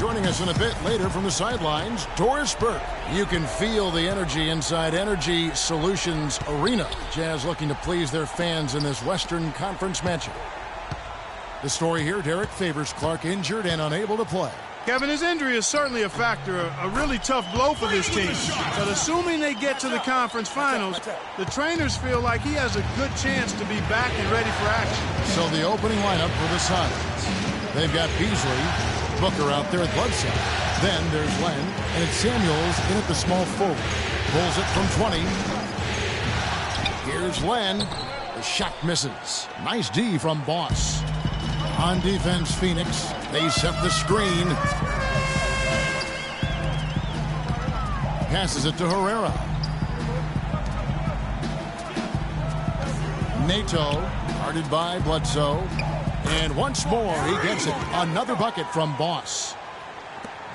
joining us in a bit later from the sidelines, Doris Burke. You can feel the energy inside Energy Solutions Arena. Jazz looking to please their fans in this Western Conference matchup. The story here, Derek Favors Clark injured and unable to play. Kevin, his injury is certainly a factor, a really tough blow for this team. But assuming they get to the conference finals, the trainers feel like he has a good chance to be back and ready for action. So the opening lineup for the Suns. They've got Beasley, Booker out there at Bledsoe. Then there's Len, and it's Samuels in at the small forward. Pulls it from 20. Here's Len. The shot misses. Nice D from Boss. On defense, Phoenix. They set the screen. Passes it to Herrera. Nato, guarded by Bledsoe. And once more, he gets it. Another bucket from Boss.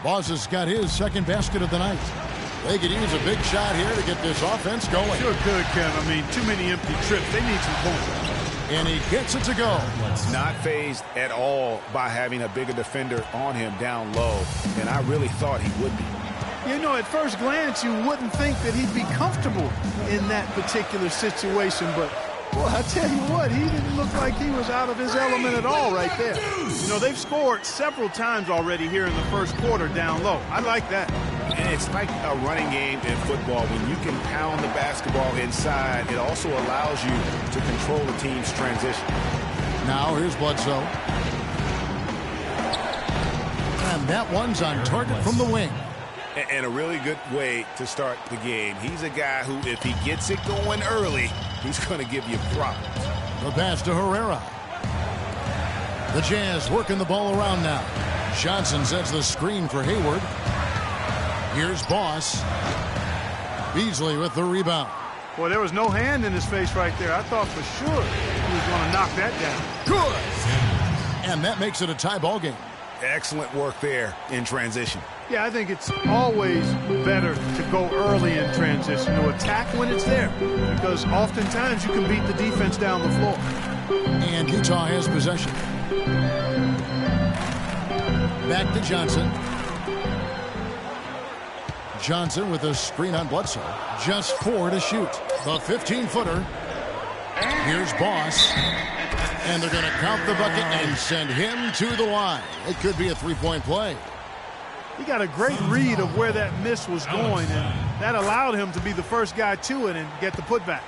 Boss has got his second basket of the night. They could use a big shot here to get this offense going. Sure could, Kev. I mean, too many empty trips. They need some points. And he gets it to go. Not phased at all by having a bigger defender on him down low. And I really thought he would be. You know, at first glance, you wouldn't think that he'd be comfortable in that particular situation. But, well, I tell you what, he didn't look like he was out of his element at all right there. You know, they've scored several times already here in the first quarter down low. I like that. And it's like a running game in football. When you can pound the basketball inside, it also allows you to control the team's transition. Now here's Bledsoe. And that one's on target from the wing. And a really good way to start the game. He's a guy who, if he gets it going early, he's going to give you problems. The pass to Herrera. The Jazz working the ball around now. Johnson sets the screen for Hayward. Here's Boss. Beasley with the rebound. Boy, there was no hand in his face right there. I thought for sure he was going to knock that down. Good. And that makes it a tie ball game. Excellent work there in transition. Yeah, I think it's always better to go early in transition, to attack when it's there, because oftentimes you can beat the defense down the floor. And Utah has possession. Back to Johnson. Johnson with a screen on Bledsoe. Just 4 to shoot. The 15-footer. Here's Boss. And they're going to count the bucket and send him to the line. It could be a three-point play. He got a great read of where that miss was going, and that allowed him to be the first guy to it and get the putback.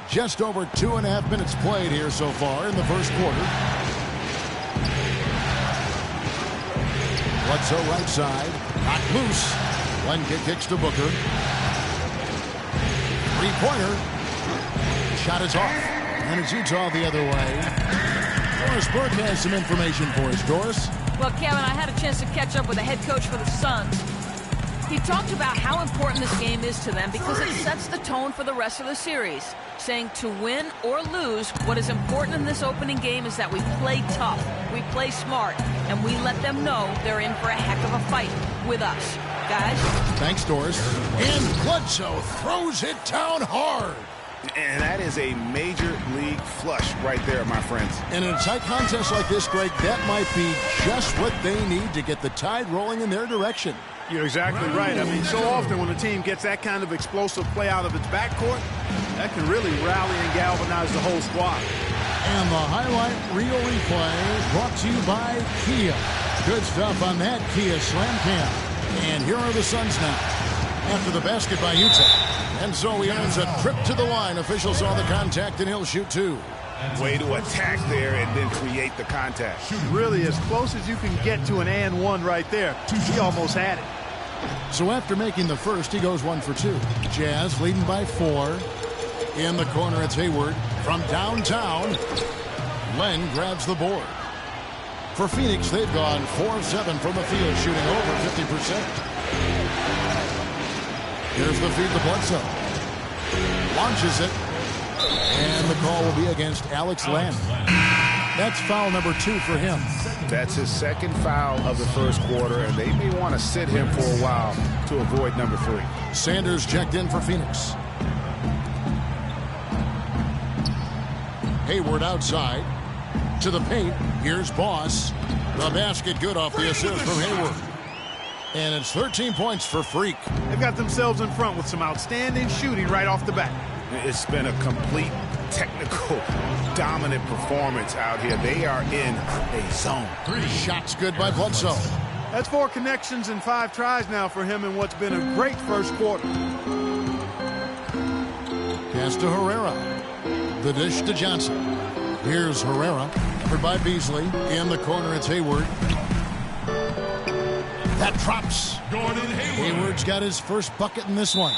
Just over 2.5 minutes played here so far in the first quarter. Bledsoe right side. Not loose. Len kicks to Booker. Three-pointer. Shot is off. And it's Utah the other way. Doris Burke has some information for us. Doris? Well, Kevin, I had a chance to catch up with the head coach for the Suns. He talked about how important this game is to them because it sets the tone for the rest of the series, saying to win or lose, what is important in this opening game is that we play tough, we play smart, and we let them know they're in for a heck of a fight with us. Guys? Thanks, Doris. And Bledsoe throws it down hard. And that is a major league flush right there, my friends. And in a tight contest like this, Greg, that might be just what they need to get the tide rolling in their direction. You're exactly right. I mean, so often when a team gets that kind of explosive play out of its backcourt, that can really rally and galvanize the whole squad. And the highlight reel replay brought to you by Kia. Good stuff on that Kia Slam Cam. And here are the Suns now. After the basket by Utah. And so he earns a trip to the line. Officials saw the contact, and he'll shoot 2. Way to attack there and then create the contact. Really as close as you can get to an and one right there. He almost had it. So after making the first, he goes 1 for 2. Jazz leading by 4. In the corner, it's Hayward. From downtown, Len grabs the board. For Phoenix, they've gone 4 of 7 from the field, shooting over 50%. Here's the feed to Bledsoe. Launches it. And the call will be against Alex Len. That's foul number 2 for him. That's his second foul of the first quarter, and they may want to sit him for a while to avoid number 3. Sanders checked in for Phoenix. Hayward outside. To the paint. Here's Boss. The basket good off the assist from Hayward. And it's 13 points for Freak. They've got themselves in front with some outstanding shooting right off the bat. It's been a complete technical dominant performance out here. They are in a zone. Shots good by Bledsoe. That's 4 connections and 5 tries now for him in what's been a great first quarter. Pass to Herrera. The dish to Johnson. Here's Herrera, covered by Beasley. In the corner, it's Hayward. That drops. Hayward's got his first bucket in this one.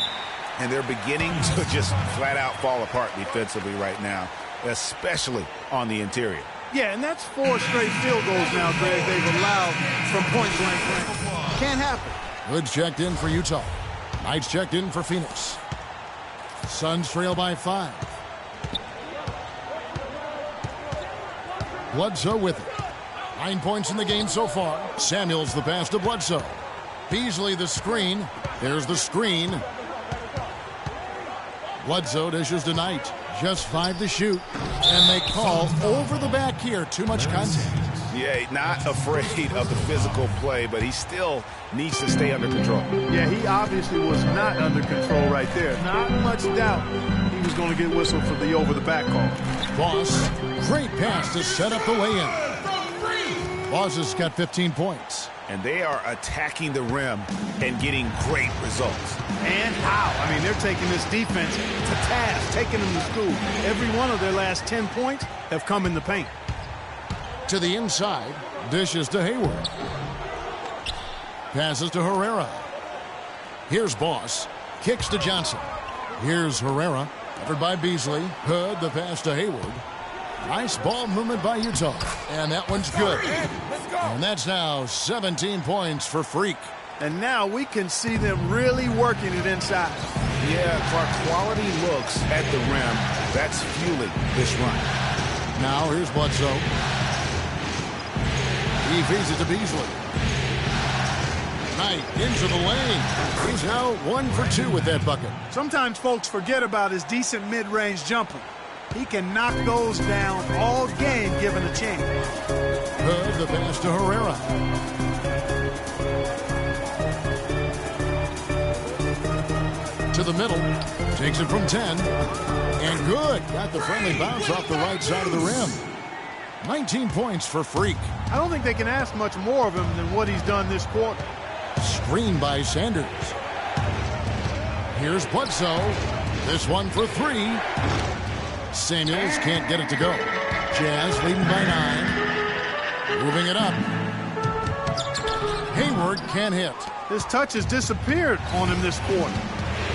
And they're beginning to just flat out fall apart defensively right now, especially on the interior. Yeah, and that's 4 straight field goals now, Greg, they've allowed from point-blank range. Can't happen. Hood's checked in for Utah. Knight's checked in for Phoenix. Suns trail by 5. Bledsoe with it. 9 points in the game so far. Samuels the pass to Bledsoe. Beasley the screen. There's the screen. Bledsoe dishes to Knight. Just 5 to shoot. And they call over the back here. Too much contact. Yeah, not afraid of the physical play, but he still needs to stay under control. Yeah, he obviously was not under control right there. Not much doubt he was going to get whistled for the over-the-back call. Boss, great pass to set up the lay-in. Boss has got 15 points. And they are attacking the rim and getting great results. And how? I mean, they're taking this defense to task, taking them to school. Every one of their last 10 points have come in the paint. To the inside, dishes to Hayward. Passes to Herrera. Here's Boss. Kicks to Johnson. Here's Herrera. Covered by Beasley. Hood, the pass to Hayward. Nice ball movement by Utah. And that one's good. And that's now 17 points for Freak. And now we can see them really working it inside. Yeah, Clark, quality looks at the rim. That's fueling this run. Now here's Bledsoe. He feeds it to Beasley. Knight into the lane. He's now 1 for 2 with that bucket. Sometimes folks forget about his decent mid-range jumper. He can knock those down all game given a chance. Hood, the pass to Herrera. To the middle. Takes it from 10. And good. Got the friendly bounce off the right side of the rim. 19 points for Freak. I don't think they can ask much more of him than what he's done this quarter. Screen by Sanders. Here's Bledsoe. This one for 3. Samuels can't get it to go. Jazz leading by 9. Moving it up. Hayward can't hit. His touch has disappeared on him this quarter.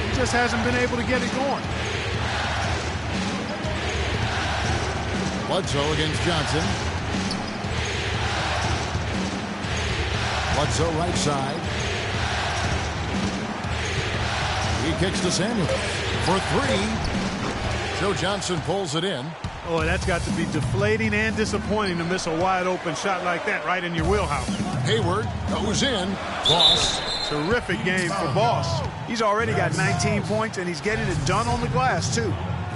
He just hasn't been able to get it going. Bledsoe against Johnson. Bledsoe right side. He kicks to Samuels for 3. Joe Johnson pulls it in. Oh, that's got to be deflating and disappointing to miss a wide open shot like that right in your wheelhouse. Hayward goes in. Boss. Terrific game for Boss. He's already got 19 points, and he's getting it done on the glass, too.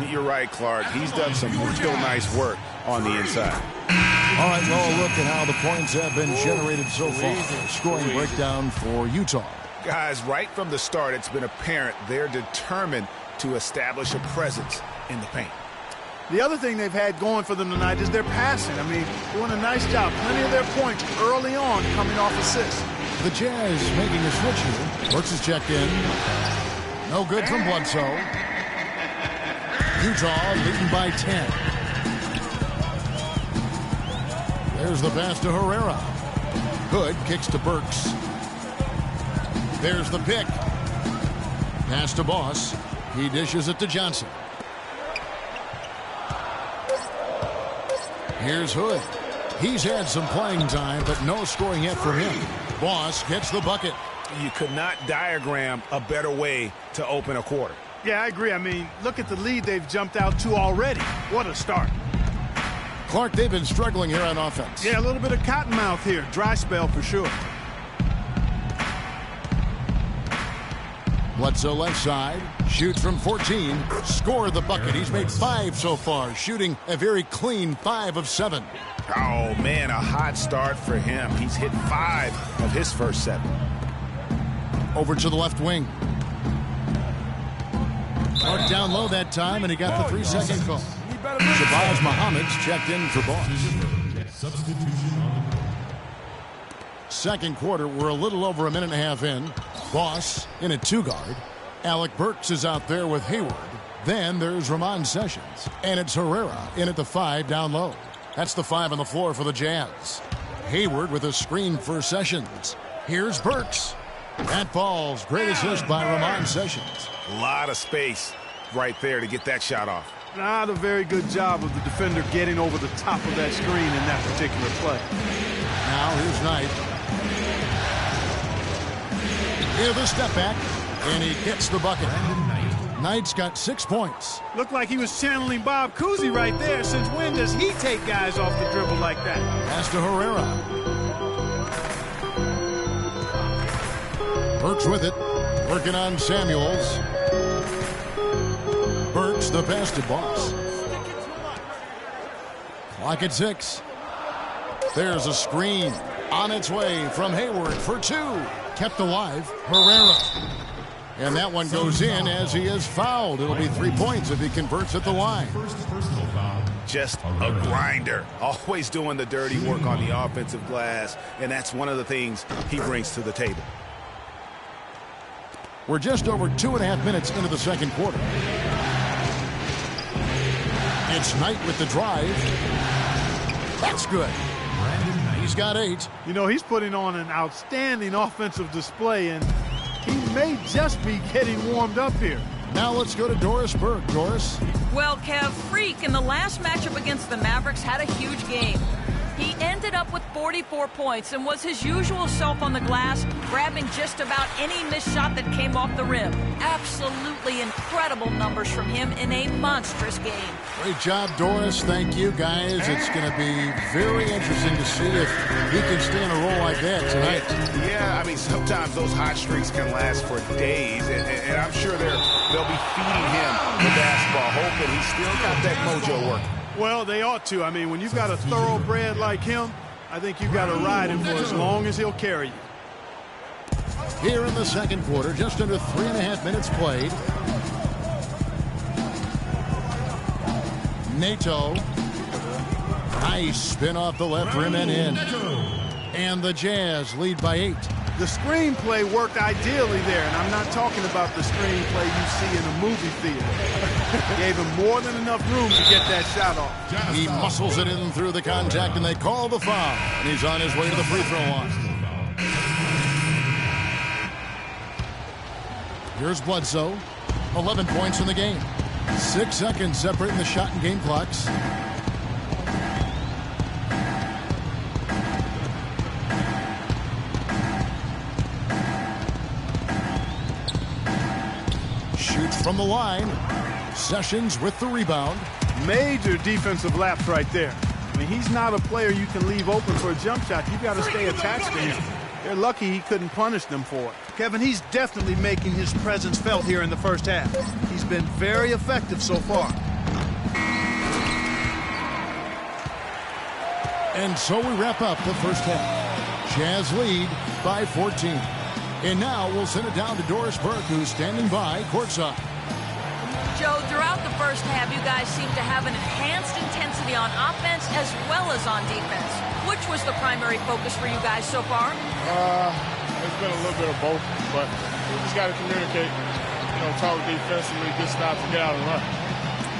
You're right, Clark. He's done some real nice work on the inside. All right, well, look at how the points have been generated so far. Scoring breakdown for Utah. Guys, right from the start, it's been apparent they're determined to establish a presence in the paint. The other thing they've had going for them tonight is their passing. I mean, doing a nice job. Plenty of their points early on coming off assists. The Jazz making a switch here. Brooks is checked in. No good from Bledsoe. Utah leading by 10. There's the pass to Herrera. Hood kicks to Burks. There's the pick. Pass to Boss. He dishes it to Johnson. Here's Hood. He's had some playing time, but no scoring yet from him. Boss gets the bucket. You could not diagram a better way to open a quarter. Yeah, I agree. I mean, look at the lead they've jumped out to already. What a start. Clark, they've been struggling here on offense. Yeah, a little bit of cottonmouth here. Dry spell for sure. Bledsoe left side, shoots from 14, scored the bucket. He's made 5 so far, shooting a very clean 5 of 7. Oh, man, a hot start for him. He's hit 5 of his first 7. Over to the left wing. Marked down low that time, and he got the 3-second call. Shabazz Muhammad's checked in for Boss. Second quarter, we're a little over a minute and a half in. Boss in at 2-guard. Alec Burks is out there with Hayward. Then there's Ramon Sessions. And it's Herrera in at the 5 down low. That's the 5 on the floor for the Jazz. Hayward with a screen for Sessions. Here's Burks. That falls. Great assist by Ramon Sessions. A lot of space right there to get that shot off. Not a very good job of the defender getting over the top of that screen in that particular play. Now here's Knight. Here's the step back, and he gets the bucket. Knight's got 6 points. Looked like he was channeling Bob Cousy right there. Since when does he take guys off the dribble like that? Pass to Herrera. Burks with it. Working on Samuels. Burks the pass to Boss. Clock at 6. There's a screen. On its way from Hayward for 2. Kept alive. Herrera. And that one goes in as he is fouled. It'll be 3 points if he converts at the line. Just a grinder. Always doing the dirty work on the offensive glass. And that's one of the things he brings to the table. We're just over 2.5 minutes into the second quarter. It's Knight with the drive. That's good. He's got 8. You know, he's putting on an outstanding offensive display, and he may just be getting warmed up here. Now let's go to Doris Burke. Doris? Well, Kev, Freak in the last matchup against the Mavericks had a huge game. He ended up with 44 points and was his usual self on the glass, grabbing just about any missed shot that came off the rim. Absolutely incredible numbers from him in a monstrous game. Great job, Doris. Thank you, guys. It's going to be very interesting to see if he can stay in a role like that tonight. Yeah, I mean, sometimes those hot streaks can last for days, and I'm sure they'll be feeding him the basketball, hoping he's still got that mojo working. Well, they ought to. I mean, when you've got a thoroughbred like him, I think you've got to ride him for as long as he'll carry you. Here in the second quarter, just under 3.5 minutes played. Nato. Nice spin off the left rim and in. And the Jazz lead by 8. The screenplay worked ideally there, and I'm not talking about the screenplay you see in a movie theater. Gave him more than enough room to get that shot off. He muscles it in through the contact, and they call the foul. And he's on his way to the free throw line. Here's Bledsoe. 11 points in the game. 6 seconds separating the shot and game clocks. Shoots from the line. Sessions with the rebound. Major defensive lapse right there. I mean, he's not a player you can leave open for a jump shot. You've got to stay attached to him. They're lucky he couldn't punish them for it. Kevin, he's definitely making his presence felt here in the first half. He's been very effective so far. And so we wrap up the first half. Jazz lead by 14. And now we'll send it down to Doris Burke, who's standing by courtside. Joe, throughout the first half, you guys seem to have an enhanced intensity on offense as well as on defense. Which was the primary focus for you guys so far? It's been a little bit of both, but we just got to communicate, talk defensively, get stops, and get out and run.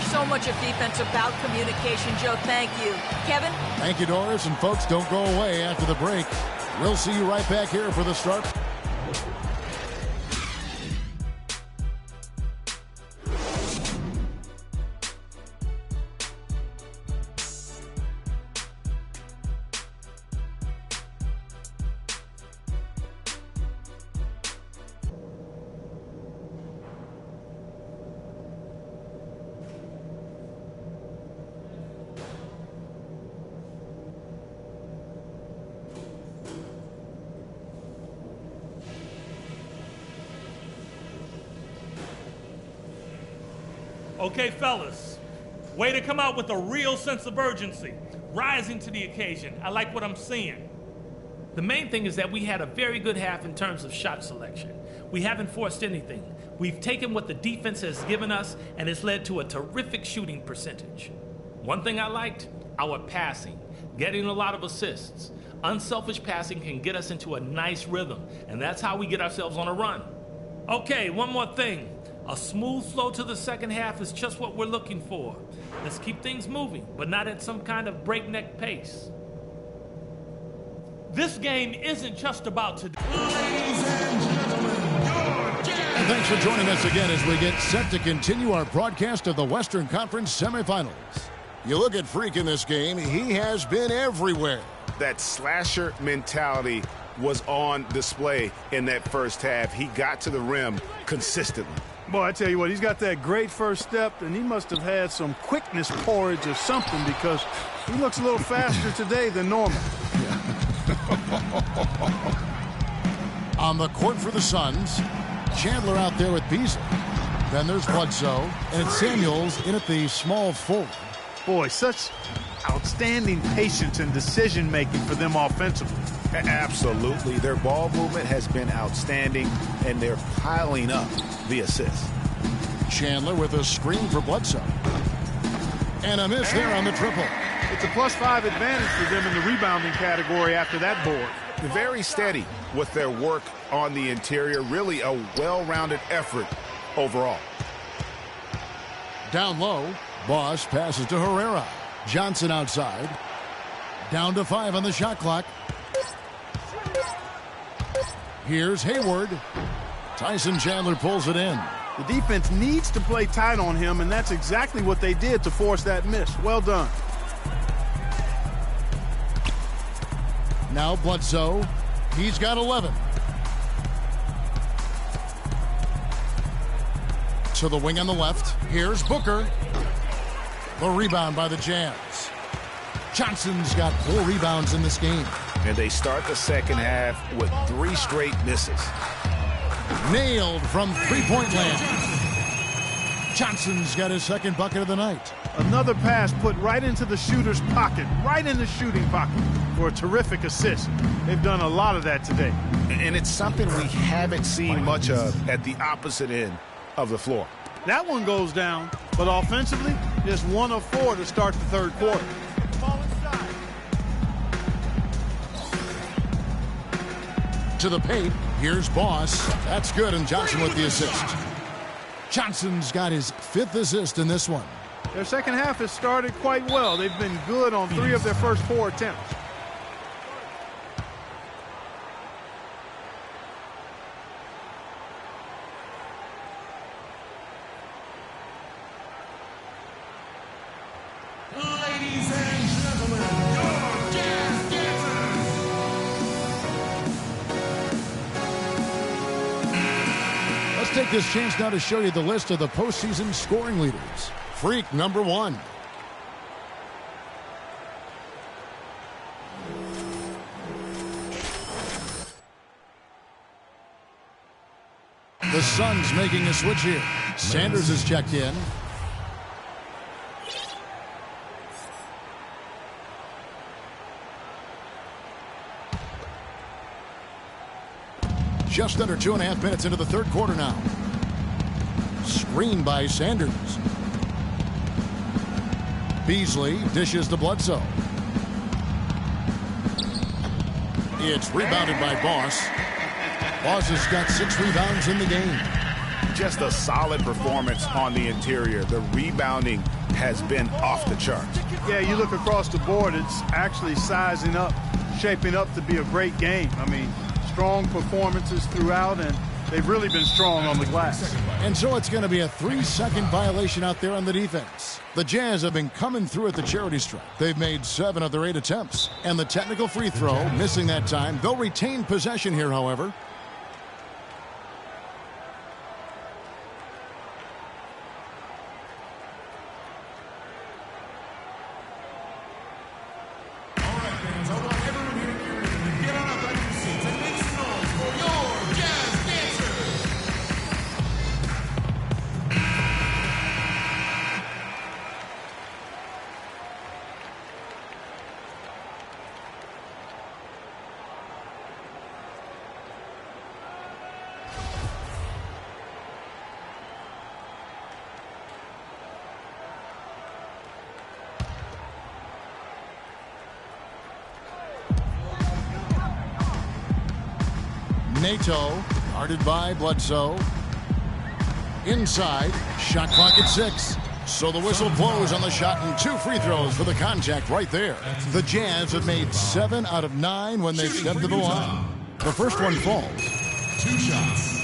So much of defense about communication, Joe. Thank you. Kevin? Thank you, Doris. And folks, don't go away after the break. We'll see you right back here for the start. Okay, fellas, way to come out with a real sense of urgency, rising to the occasion. I like what I'm seeing. The main thing is that we had a very good half in terms of shot selection. We haven't forced anything. We've taken what the defense has given us, and it's led to a terrific shooting percentage. One thing I liked, our passing, getting a lot of assists. Unselfish passing can get us into a nice rhythm, and that's how we get ourselves on a run. Okay, one more thing. A smooth flow to the second half is just what we're looking for. Let's keep things moving, but not at some kind of breakneck pace. This game isn't just about today. Ladies and gentlemen, and thanks for joining us again as we get set to continue our broadcast of the Western Conference semifinals. You look at Freak in this game, he has been everywhere. That slasher mentality was on display in that first half. He got to the rim consistently. Boy, I tell you what, he's got that great first step, and he must have had some quickness porridge or something because he looks a little faster today than normal. On the court for the Suns, Chandler out there with Beasley. Then there's Bledsoe, and it's Samuels in at the small forward. Boy, such outstanding patience and decision-making for them offensively. Absolutely. Their ball movement has been outstanding, and they're piling up the assists. Chandler with a screen for Bledsoe. And a miss there on the triple. It's a +5 advantage for them in the rebounding category after that board. Very steady with their work on the interior. Really a well-rounded effort overall. Down low, Boss passes to Herrera. Johnson outside. Down to 5 on the shot clock. Here's Hayward. Tyson Chandler pulls it in. The defense needs to play tight on him, and that's exactly what they did to force that miss. Well done. Now Bledsoe. He's got 11. To the wing on the left. Here's Booker. The rebound by the Jazz. Johnson's got 4 rebounds in this game. And they start the second half with 3 straight misses. Nailed from three-point land. Johnson's got his second bucket of the night. Another pass put right into the shooter's pocket, right in the shooting pocket for a terrific assist. They've done a lot of that today. And it's something we haven't seen much of at the opposite end of the floor. That one goes down, but offensively, just 1 of 4 to start the third quarter. To the paint, here's Boss. That's good, and Johnson with the assist. Johnson's got his 5th assist in this one. Their second half has started quite well. They've been good on 3 of their first 4 attempts. Ladies and gentlemen, your Jazz Dancers. Let's take this chance now to show you the list of the postseason scoring leaders. Freak number 1. The Suns making a switch here. Sanders is checked in. Just under 2.5 minutes into the third quarter now. Screen by Sanders. Beasley dishes to Bledsoe. It's rebounded by Boss. Boss has got 6 rebounds in the game. Just a solid performance on the interior. The rebounding has been off the charts. Yeah, you look across the board, it's actually sizing up, shaping up to be a great game. I mean, strong performances throughout, and they've really been strong on the glass. And so it's going to be a 3-second violation out there on the defense. The Jazz have been coming through at the charity stripe. They've made 7 of their 8 attempts. And the technical free throw, missing that time. They'll retain possession here, however. Nato, guarded by Bledsoe. Inside, shot clock at 6. So the whistle blows on the shot and 2 free throws for the contact right there. The Jazz have made 7 out of 9 when they've stepped to the line. The first one falls. 2 shots.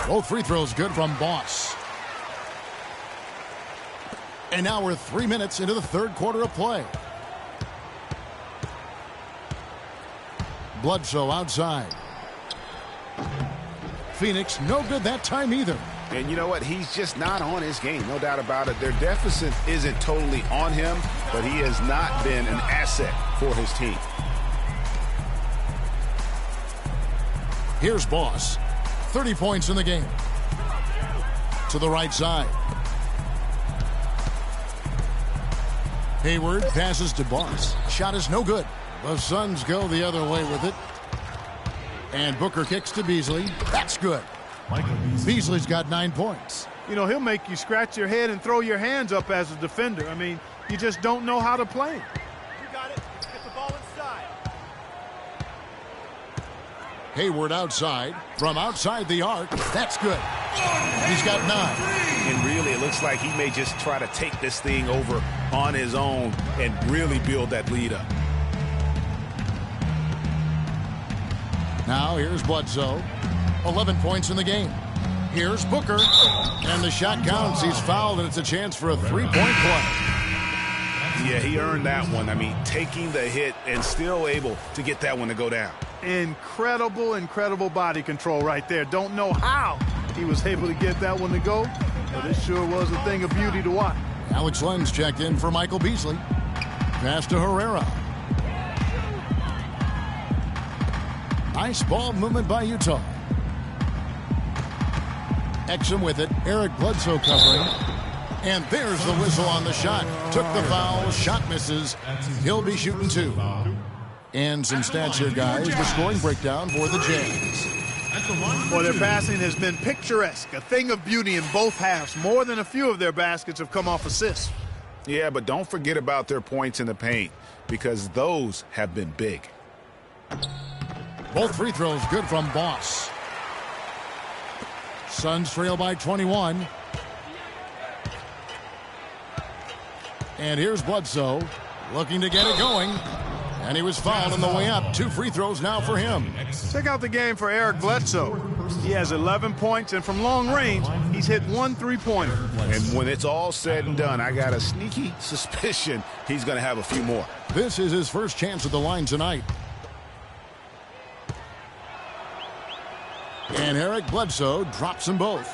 Both free throws good from Boss. And now we're 3 minutes into the third quarter of play. Bledsoe outside. Phoenix no good that time either. And you know what? He's just not on his game, no doubt about it. Their deficit isn't totally on him, but he has not been an asset for his team. Here's Boss. 30 points in the game. To the right side. Hayward passes to Boss. Shot is no good. The Suns go the other way with it. And Booker kicks to Beasley. That's good. Beasley's got 9 points. You know, he'll make you scratch your head and throw your hands up as a defender. I mean, you just don't know how to play him. You got it. Get the ball inside. Hayward outside. From outside the arc. That's good. He's got 9. And really, it looks like he may just try to take this thing over on his own and really build that lead up. Now here's Bledsoe. 11 points in the game. Here's Booker. And the shot counts. He's fouled, and it's a chance for a 3-point play. Yeah, he earned that one. I mean, taking the hit and still able to get that one to go down. Incredible, incredible body control right there. Don't know how he was able to get that one to go, but it sure was a thing of beauty to watch. Alex Len's checked in for Michael Beasley. Pass to Herrera. Nice ball movement by Utah. Exum with it. Eric Bledsoe covering. And there's the whistle on the shot. Took the foul. Shot misses. He'll be shooting 2. And some stats here, guys. The scoring breakdown for the Jazz. Well, their passing has been picturesque. A thing of beauty in both halves. More than a few of their baskets have come off assists. Yeah, but don't forget about their points in the paint, because those have been big. Both free throws good from Boss. Suns trail by 21. And here's Bledsoe looking to get it going. And he was fouled on the way up. 2 free throws now for him. Check out the game for Eric Bledsoe. He has 11 points, and from long range, he's hit 1 3-pointer. And when it's all said and done, I got a sneaky suspicion he's going to have a few more. This is his first chance at the line tonight. And Eric Bledsoe drops them both.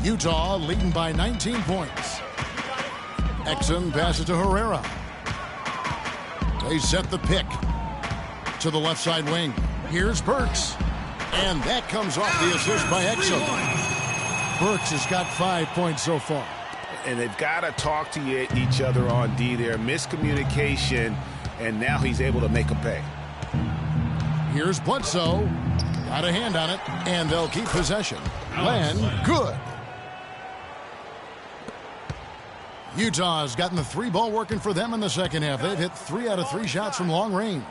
Utah leading by 19 points. Exum passes to Herrera. They set the pick to the left side wing. Here's Burks. And that comes off the assist by Exum. Burks has got 5 points so far. And they've got to talk to each other on D there. Miscommunication, and now he's able to make a pay. Here's Bledsoe. Got a hand on it, and they'll keep possession. Len, good. Utah has gotten the 3-ball working for them in the second half. They've hit 3 out of 3 shots from long range.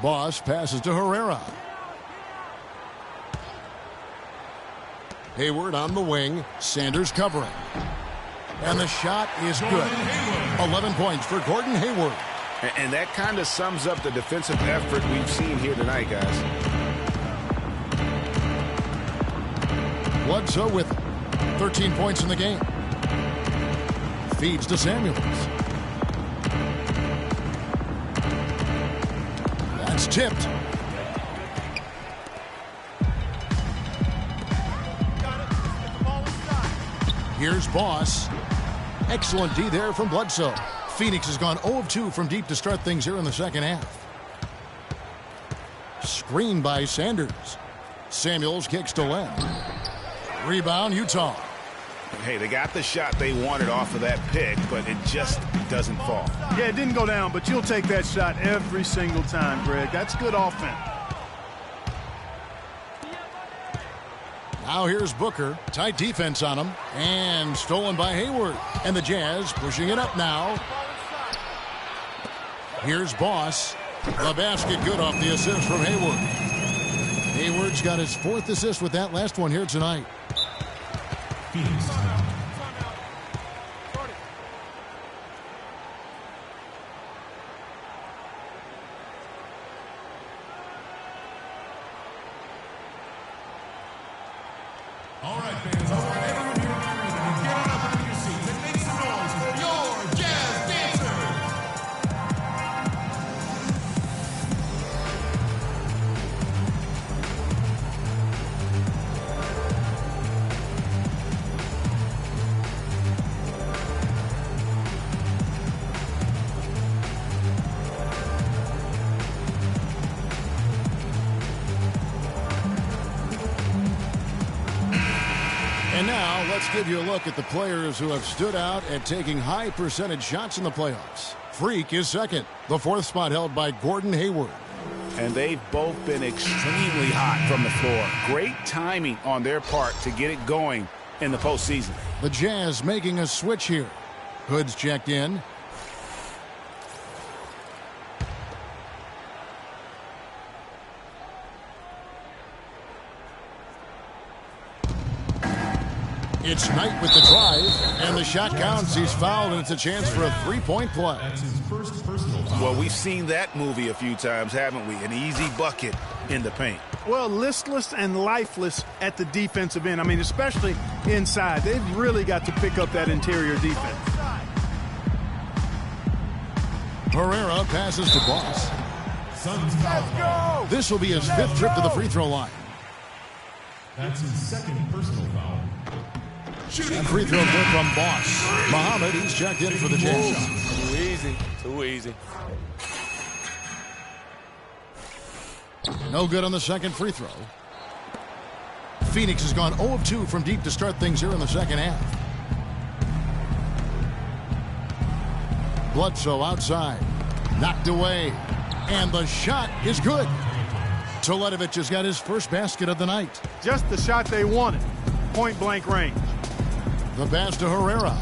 Boss passes to Herrera. Hayward on the wing. Sanders covering. And the shot is good. 11 points for Gordon Hayward. And that kind of sums up the defensive effort we've seen here tonight, guys. Bledsoe with 13 points in the game. Feeds to Samuels. That's tipped. Here's Boss. Excellent D there from Bledsoe. Phoenix has gone 0 of 2 from deep to start things here in the second half. Screen by Sanders. Samuels kicks to Len. Rebound, Utah. Hey, they got the shot they wanted off of that pick, but it just doesn't fall. Yeah, it didn't go down, but you'll take that shot every single time, Greg. That's good offense. Now here's Booker. Tight defense on him. And stolen by Hayward. And the Jazz pushing it up now. Here's Boss. The basket good off the assist from Hayward. Hayward's got his 4th assist with that last one here tonight. Phoenix timeout. All right, fans. All right, everyone here in the arena, get on up out of your seats and make some noise for your Jazz dancers. And now let's give you a look at the players who have stood out at taking high percentage shots in the playoffs. Freak is second. The 4th spot held by Gordon Hayward. And they've both been extremely hot from the floor. Great timing on their part to get it going in the postseason. The Jazz making a switch here. Hood's checked in. It's Knight with the drive, and the shot counts. He's fouled, and it's a chance for a 3-point play. That's his first personal foul. Well, we've seen that movie a few times, haven't we? An easy bucket in the paint. Well, listless and lifeless at the defensive end. I mean, especially inside. They've really got to pick up that interior defense. Herrera passes to Boss. Suns foul. This will be his 5th trip to the free throw line. That's his second personal foul. And free throw good from Boss. Muhammad, he's checked in for the Jazz. Too easy. Too easy. No good on the second free throw. Phoenix has gone 0 of 2 from deep to start things here in the second half. Bledsoe outside. Knocked away. And the shot is good. Teletovic has got his first basket of the night. Just the shot they wanted. Point blank range. The pass to Herrera.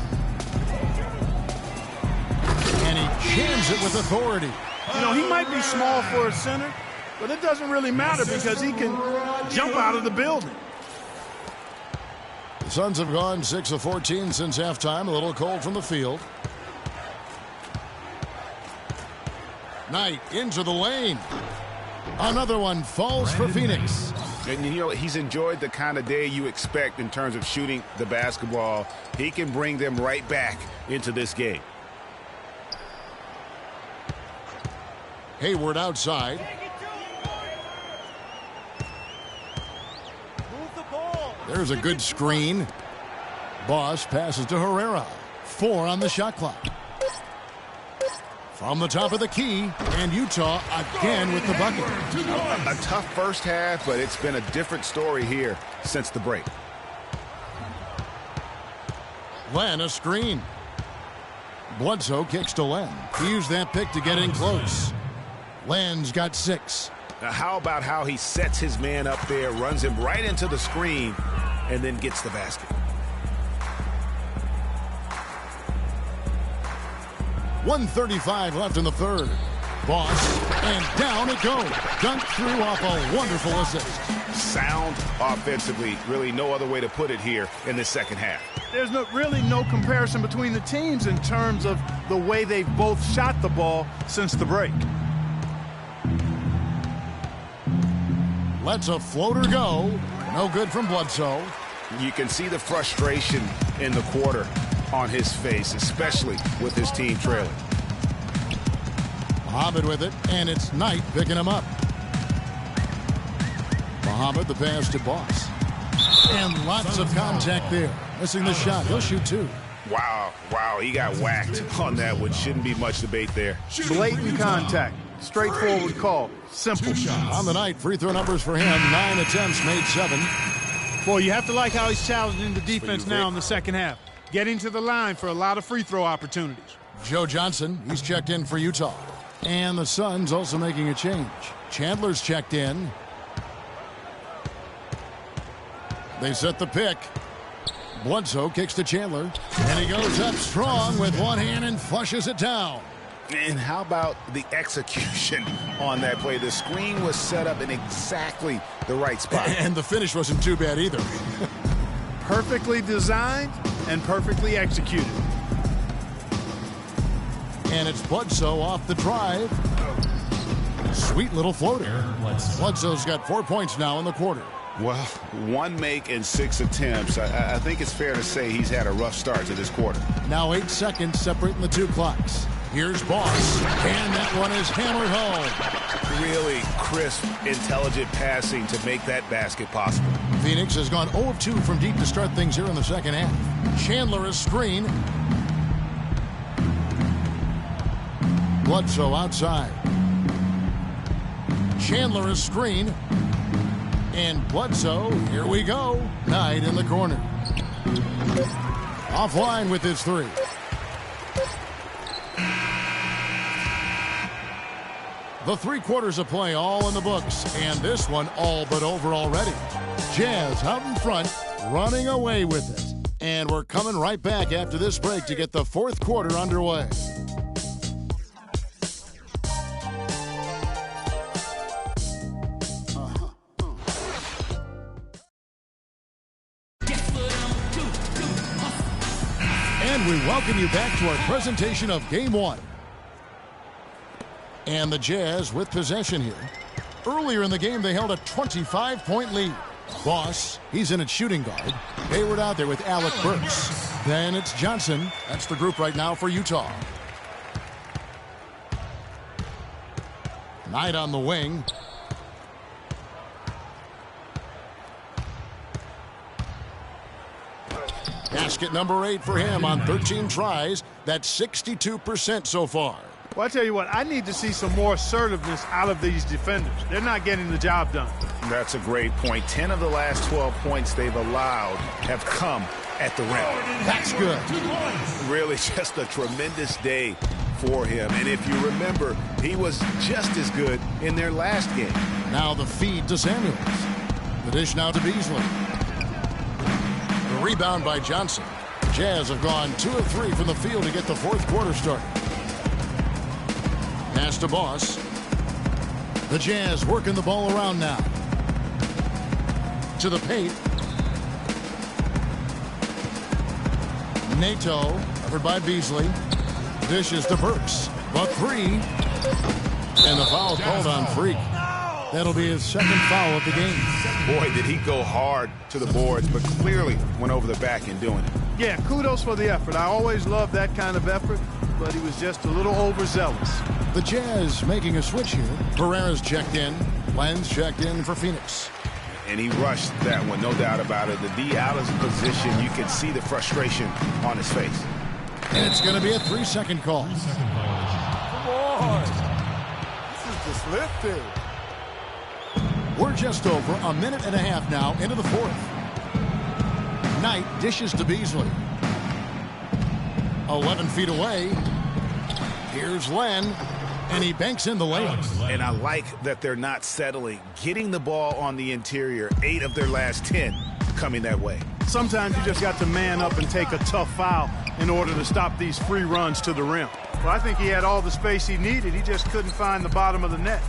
And he jams it with authority. You know, he might be small for a center, but it doesn't really matter because he can jump out of the building. The Suns have gone 6 of 14 since halftime. A little cold from the field. Knight into the lane. Another one falls for Phoenix. And, you know, he's enjoyed the kind of day you expect in terms of shooting the basketball. He can bring them right back into this game. Hayward outside. Move the ball. There's a good screen. Boss passes to Herrera. 4 on the shot clock. From the top of the key, and Utah again with the bucket. A tough first half, but it's been a different story here since the break. Len, a screen. Bledsoe kicks to Len. He used that pick to get in close. Len's got 6. Now, how about how he sets his man up there, runs him right into the screen, and then gets the basket. 1:35 left in the third. Boss, and down it goes. Dunked through off a wonderful assist. Sound offensively, really no other way to put it here in the second half. There's really no comparison between the teams in terms of the way they've both shot the ball since the break. Lets a floater go. No good from Bledsoe. You can see the frustration in the quarter on his face, especially with his team trailing. Muhammad with it, and it's Knight picking him up. Muhammad, the pass to Boss. And lots of contact there. Missing the shot. He'll shoot 2. Wow, he got whacked on that one. Shouldn't be much debate there. Blatant contact. Straightforward call. Simple. On the night, free throw numbers for him. 9 attempts, made 7. Boy, you have to like how he's challenging the defense now in the second half. Getting to the line for a lot of free throw opportunities. Joe Johnson, he's checked in for Utah. And the Suns also making a change. Chandler's checked in. They set the pick. Bledsoe kicks to Chandler, and he goes up strong with one hand and flushes it down. And how about the execution on that play? The screen was set up in exactly the right spot. And the finish wasn't too bad either. Perfectly designed and perfectly executed. And it's Bledsoe off the drive. Sweet little floater. Bledsoe's got 4 points now in the quarter. Well, 1 make and 6 attempts. I think it's fair to say he's had a rough start to this quarter. Now 8 seconds separating the two clocks. Here's Boss, and that one is hammered home. Really crisp, intelligent passing to make that basket possible. Phoenix has gone 0 of 2 from deep to start things here in the second half. Chandler is screen. Bledsoe outside. Chandler is screen. And Bledsoe, here we go. Knight in the corner. Offline with his 3. The 3 quarters of play all in the books, and this one all but over already. Jazz out in front, running away with it. And we're coming right back after this break to get the 4th quarter underway. And we welcome you back to our presentation of Game 1. And the Jazz with possession here. Earlier in the game, they held a 25-point lead. Boss, he's in at shooting guard. Hayward out there with Alec Burks. Then it's Johnson. That's the group right now for Utah. Knight on the wing. Basket number 8 for him on 13 tries. That's 62% so far. Well, I tell you what, I need to see some more assertiveness out of these defenders. They're not getting the job done. That's a great point. 10 of the last 12 points they've allowed have come at the rim. That's good. Really just a tremendous day for him. And if you remember, he was just as good in their last game. Now the feed to Samuels. The dish now to Beasley. The rebound by Johnson. Jazz have gone 2 of 3 from the field to get the 4th quarter started. Pass to Boss. The Jazz working the ball around now. To the paint. Nato, covered by Beasley. Dishes to Burks. But 3. And the foul called on Freak. That'll be his 2nd foul of the game. Boy, did he go hard to the boards, but clearly went over the back in doing it. Yeah, kudos for the effort. I always love that kind of effort, but he was just a little overzealous. The Jazz making a switch here. Pereira's checked in. Len's checked in for Phoenix. And he rushed that one, no doubt about it. The D out of position, you can see the frustration on his face. And it's going to be a 3-second call. 3-second violation. Come on. This is just lifted. We're just over a minute and a half now into the 4th. Knight dishes to Beasley. 11 feet away. Here's Len, and he banks in the layup. And I like that they're not settling. Getting the ball on the interior, 8 of their last 10 coming that way. Sometimes you just got to man up and take a tough foul in order to stop these free runs to the rim. Well, I think he had all the space he needed. He just couldn't find the bottom of the net.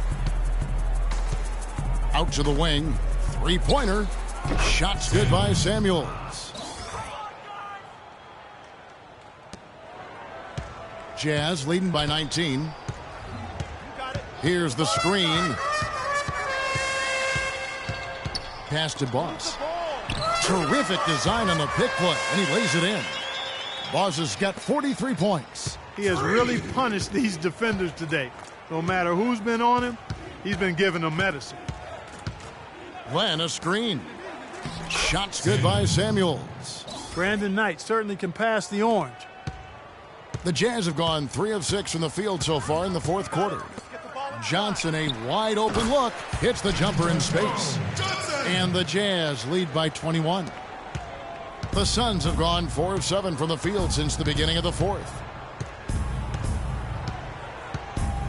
Out to the wing. 3-pointer. Shots good by Samuels. Jazz leading by 19. Here's the screen. Pass to Boss. Terrific design on the pick play, and he lays it in. Boss has got 43 points. He has really punished these defenders today. No matter who's been on him, he's been giving them medicine. Len a screen. Shots good by Samuels. Brandon Knight certainly can pass the orange. The Jazz have gone 3 of 6 from the field so far in the 4th quarter. Johnson, a wide open look, hits the jumper in space. And the Jazz lead by 21. The Suns have gone 4 of 7 from the field since the beginning of the 4th.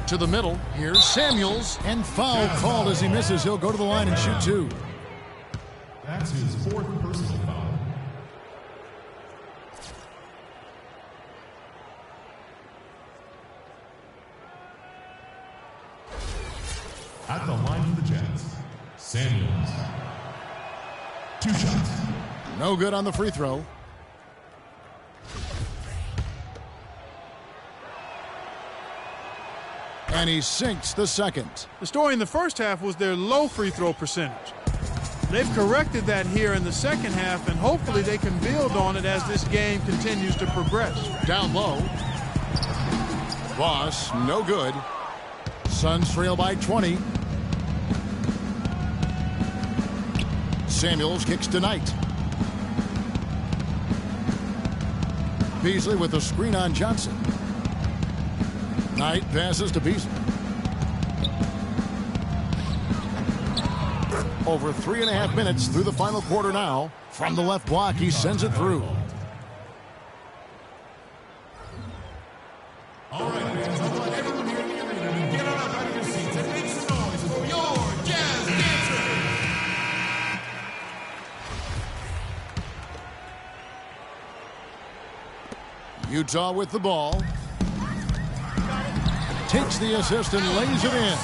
To the middle, here's Samuels, and foul called as he misses. He'll go to the line and shoot 2. That's his 4th personal foul. At the line of the Jazz, Samuels. 2 shots. No good on the free throw. And he sinks the second. The story in the first half was their low free throw percentage. They've corrected that here in the second half, and hopefully they can build on it as this game continues to progress. Down low. Boss, no good. Suns trail by 20. Samuels kicks to Knight. Beasley with the screen on Johnson. Knight passes to Beasley. Over 3.5 minutes through the final quarter now. From the left block, he sends it through. All right, fans, I want everyone here in the arena to get on up out of your seats and make some noise for your Jazz Dancers! Utah with the ball. Takes the assist and lays it in.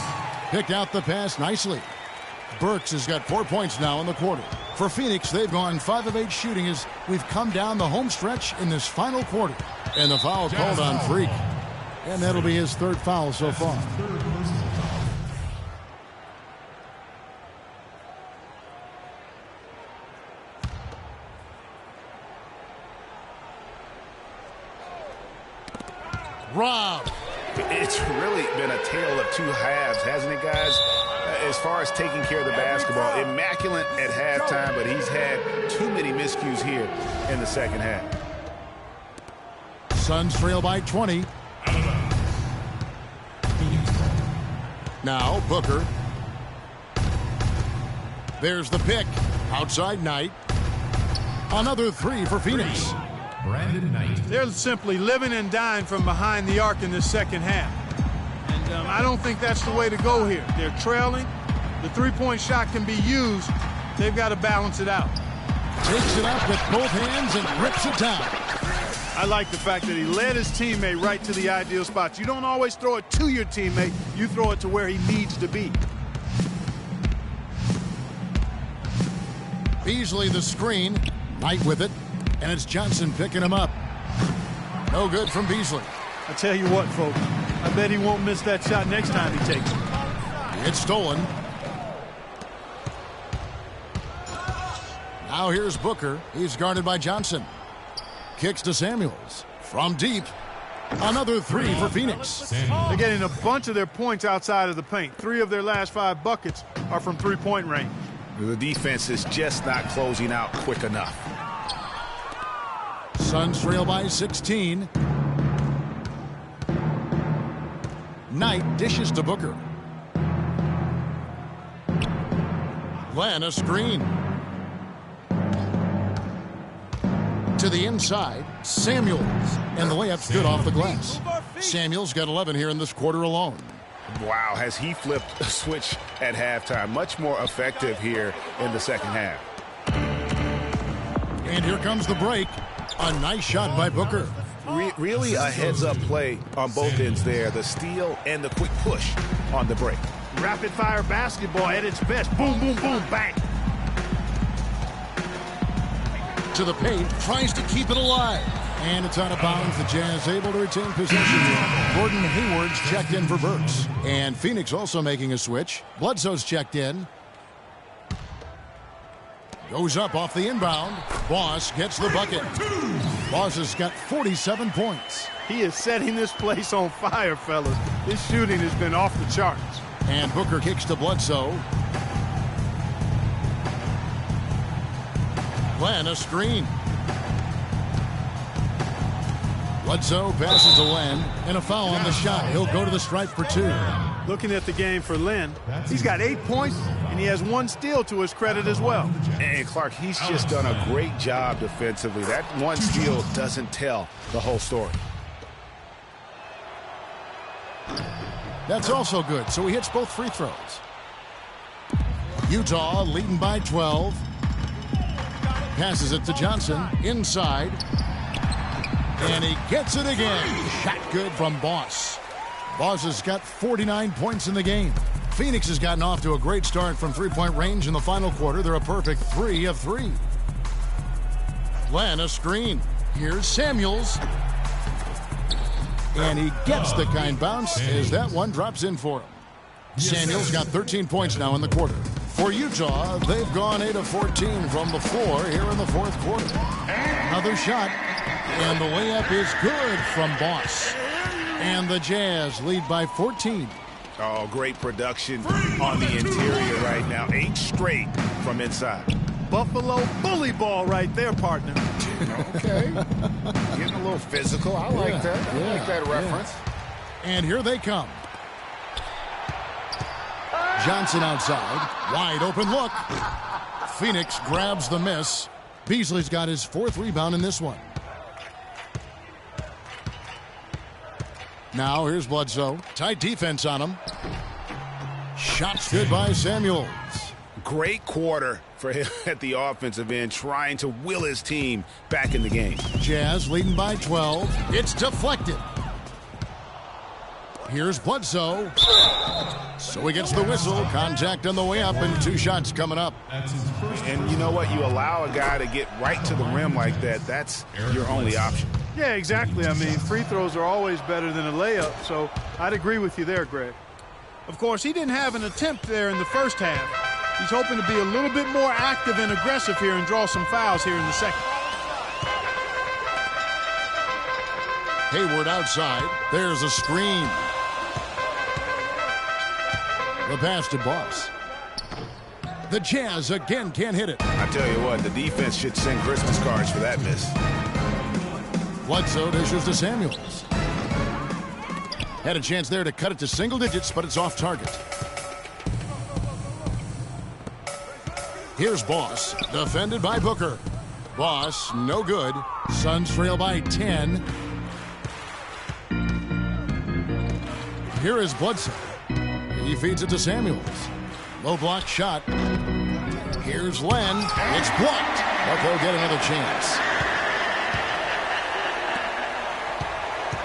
Picked out the pass nicely. Burks has got 4 points now in the quarter. For Phoenix, they've gone 5 of 8 shooting as we've come down the home stretch in this final quarter. And the foul called on Freak. And that'll be his 3rd foul so far. Rob. It's really been a tale of 2 halves, hasn't it, guys? As far as taking care of the basketball, immaculate at halftime, but he's had too many miscues here in the second half. Suns trail by 20. Now Booker. There's the pick. Outside Knight. Another 3 for Phoenix. Brandon Knight. They're simply living and dying from behind the arc in this second half. And I don't think that's the way to go here. They're trailing. The three-point shot can be used. They've got to balance it out. Takes it up with both hands and rips it down. I like the fact that he led his teammate right to the ideal spots. You don't always throw it to your teammate. You throw it to where he needs to be. Beasley the screen. Knight with it. And it's Johnson picking him up. No good from Beasley. I tell you what, folks. I bet he won't miss that shot next time he takes it. It's stolen. Now here's Booker. He's guarded by Johnson. Kicks to Samuels. From deep. Another 3 for Phoenix. They're getting a bunch of their points outside of the paint. 3 of their last 5 buckets are from three-point range. The defense is just not closing out quick enough. Suns trail by 16. Knight dishes to Booker. Glenn a screen. To the inside, Samuels. And the layup's good off the glass. Samuels got 11 here in this quarter alone. Wow, has he flipped a switch at halftime. Much more effective here in the second half. And here comes the break. A nice shot by Booker. Really a heads-up play on both ends there. The steal and the quick push on the break. Rapid-fire basketball at its best. Boom, boom, boom, bang. To the paint, tries to keep it alive. And it's out of bounds. The Jazz able to retain possession here. Gordon Hayward's checked in for Burks. And Phoenix also making a switch. Bledsoe's checked in. Goes up off the inbound. Boss gets the bucket. Boss has got 47 points. He is setting this place on fire, fellas. His shooting has been off the charts. And Booker kicks to Bledsoe. Glenn a screen. Bledsoe passes to Len, and a foul on the shot. He'll go to the stripe for 2. Looking at the game for Len, he's got 8 points, and he has 1 steal to his credit as well. And Clark, he's just done a great job defensively. That 1 steal doesn't tell the whole story. That's also good, so he hits both free throws. Utah leading by 12. Passes it to Johnson. Inside. And he gets it again. Shot good from Boss. Boss has got 49 points in the game. Phoenix has gotten off to a great start from three-point range in the final quarter. They're a perfect 3 of 3. Len, a screen. Here's Samuels. And he gets the kind bounce as that one drops in for him. Samuels got 13 points now in the quarter. For Utah, they've gone 8 of 14 from the floor here in the fourth quarter. Another shot, and the layup is good from Boss. And the Jazz lead by 14. Oh, great production on the interior right now. 8 straight from inside. Buffalo bully ball right there, partner. Okay. Getting a little physical. I like that. I like that reference. And here they come. Johnson outside. Wide open look. Phoenix grabs the miss. Beasley's got his 4th rebound in this one. Now here's Bledsoe. Tight defense on him. Shots good by Samuels. Great quarter for him at the offensive end, trying to will his team back in the game. Jazz leading by 12. It's deflected. Here's Bledsoe. So he gets the whistle. Contact on the way up and 2 shots coming up. And you know what? You allow a guy to get right to the rim like that. That's your only option. Yeah, exactly. I mean, free throws are always better than a layup, so I'd agree with you there, Greg. Of course, he didn't have an attempt there in the first half. He's hoping to be a little bit more active and aggressive here and draw some fouls here in the second. Hayward outside. There's a screen. The pass to Boss. The Jazz again can't hit it. I tell you what, the defense should send Christmas cards for that miss. Bledsoe dishes to Samuels. Had a chance there to cut it to single digits, but it's off target. Here's Boss, defended by Booker. Boss, no good. Suns trail by 10. Here is Bledsoe. He feeds it to Samuels. Low block shot. Here's Len. It's blocked, but they'll get another chance.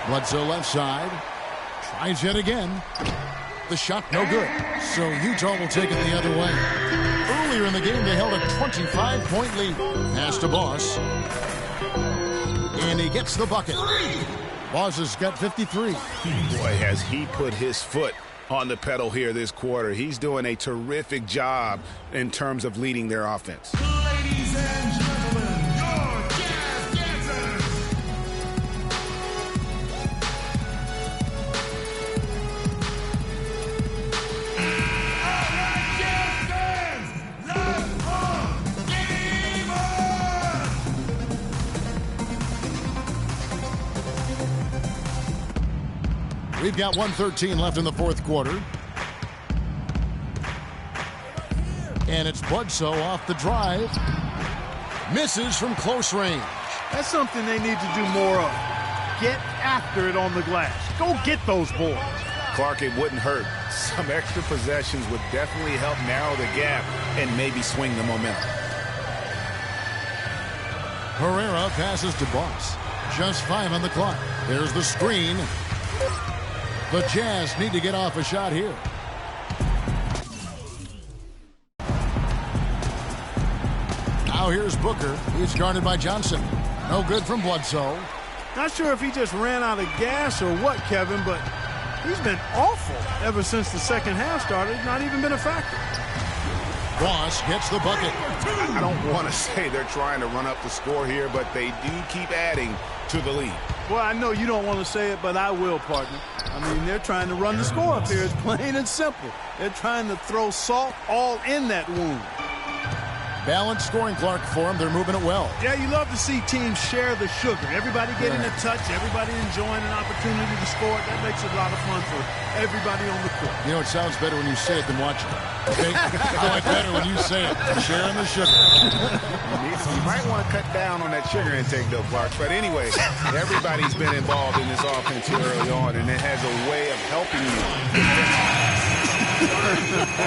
Bledsoe left side. Tries it again. The shot no good. So Utah will take it the other way. Earlier in the game, they held a 25-point lead. Pass to Boss. And he gets the bucket. Boss has got 53. Boy, has he put his foot on the pedal here this quarter. He's doing a terrific job in terms of leading their offense. Ladies and gentlemen, your Jazz Dancers. All right, Jazz fans, let's on. Game on. We've got 1:13 left in the fourth quarter. And it's Bledsoe off the drive. Misses from close range. That's something they need to do more of. Get after it on the glass. Go get those boards. Clark, it wouldn't hurt. Some extra possessions would definitely help narrow the gap and maybe swing the momentum. Herrera passes to Boss. Just 5 on the clock. There's the screen. The Jazz need to get off a shot here. Now here's Booker. He's guarded by Johnson. No good from Bledsoe. Not sure if he just ran out of gas or what, Kevin, but he's been awful ever since the second half started. Not even been a factor. Boss gets the bucket. I don't want to say they're trying to run up the score here, but they do keep adding to the lead. Well, I know you don't want to say it, but I will, partner. I mean, they're trying to run the score up here. It's plain and simple. They're trying to throw salt all in that wound. Balanced scoring, Clark, for them. They're moving it well. Yeah, you love to see teams share the sugar. Everybody getting a touch, everybody enjoying an opportunity to score. That makes it a lot of fun for everybody on the court. You know, it sounds better when you say it than watch it. Okay? I like better when you say it. Sharing the sugar. You might want to cut down on that sugar intake, though, Clark. But anyway, everybody's been involved in this offense here early on, and it has a way of helping you.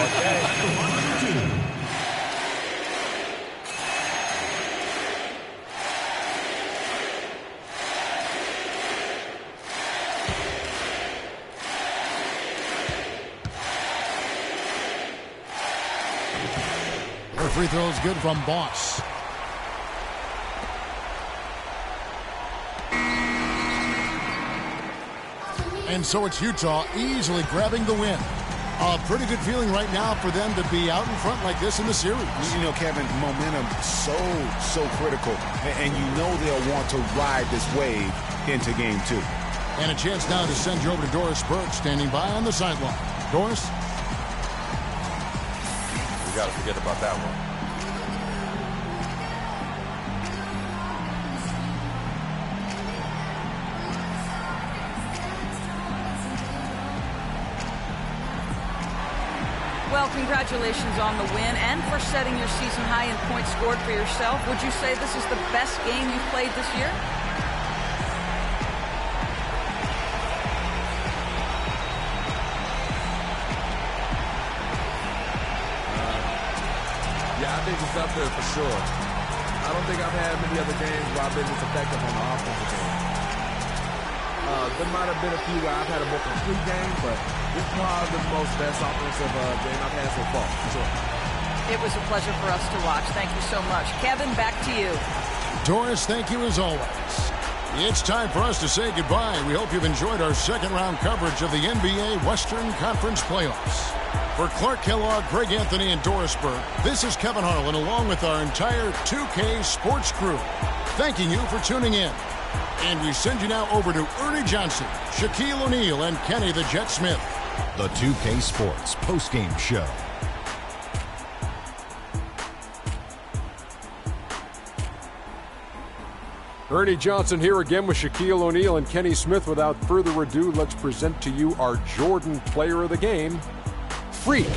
Okay. free throw is good from Boss. And so it's Utah easily grabbing the win. A pretty good feeling right now for them to be out in front like this in the series. You know, Kevin, momentum so critical. And you know they'll want to ride this wave into game 2. And a chance now to send you over to Doris Burke, standing by on the sideline. Doris? We got to forget about that one. Well, congratulations on the win and for setting your season high in points scored for yourself. Would you say this is the best game you've played this year? Yeah, I think it's up there for sure. I don't think I've had many other games where I've been this effective on the offensive game. There might have been a few where I've had a more complete game, but this is probably the most best offensive game I've had so far, for sure. It was a pleasure for us to watch. Thank you so much. Kevin, back to you. Doris, thank you as always. It's time for us to say goodbye. We hope you've enjoyed our second-round coverage of the NBA Western Conference Playoffs. For Clark Kellogg, Greg Anthony, and Doris Burke, this is Kevin Harlan along with our entire 2K Sports crew, thanking you for tuning in. And we send you now over to Ernie Johnson, Shaquille O'Neal, and Kenny the Jet Smith. The 2K Sports postgame show. Ernie Johnson here again with Shaquille O'Neal and Kenny Smith. Without further ado, let's present to you our Jordan Player of the Game, Freak.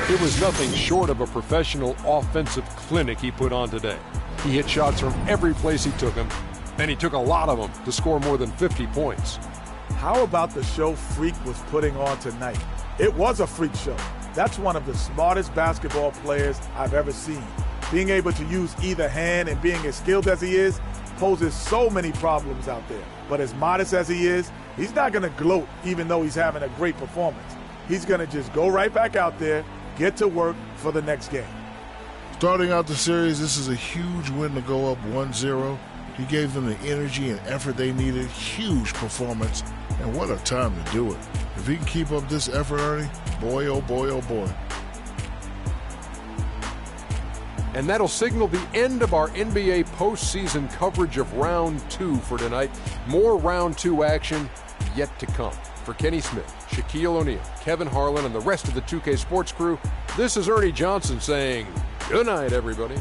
It was nothing short of a professional offensive clinic he put on today. He hit shots from every place he took them, and he took a lot of them to score more than 50 points. How about the show Freak was putting on tonight? It was a freak show. That's one of the smartest basketball players I've ever seen. Being able to use either hand and being as skilled as he is poses so many problems out there. But as modest as he is, he's not going to gloat even though he's having a great performance. He's going to just go right back out there, get to work for the next game. Starting out the series, this is a huge win to go up 1-0. He gave them the energy and effort they needed. Huge performance. And what a time to do it. If he can keep up this effort, Ernie, boy, oh boy, oh boy. And that'll signal the end of our NBA postseason coverage of Round 2 for tonight. More Round 2 action yet to come. For Kenny Smith, Shaquille O'Neal, Kevin Harlan, and the rest of the 2K Sports crew, this is Ernie Johnson saying good night, everybody.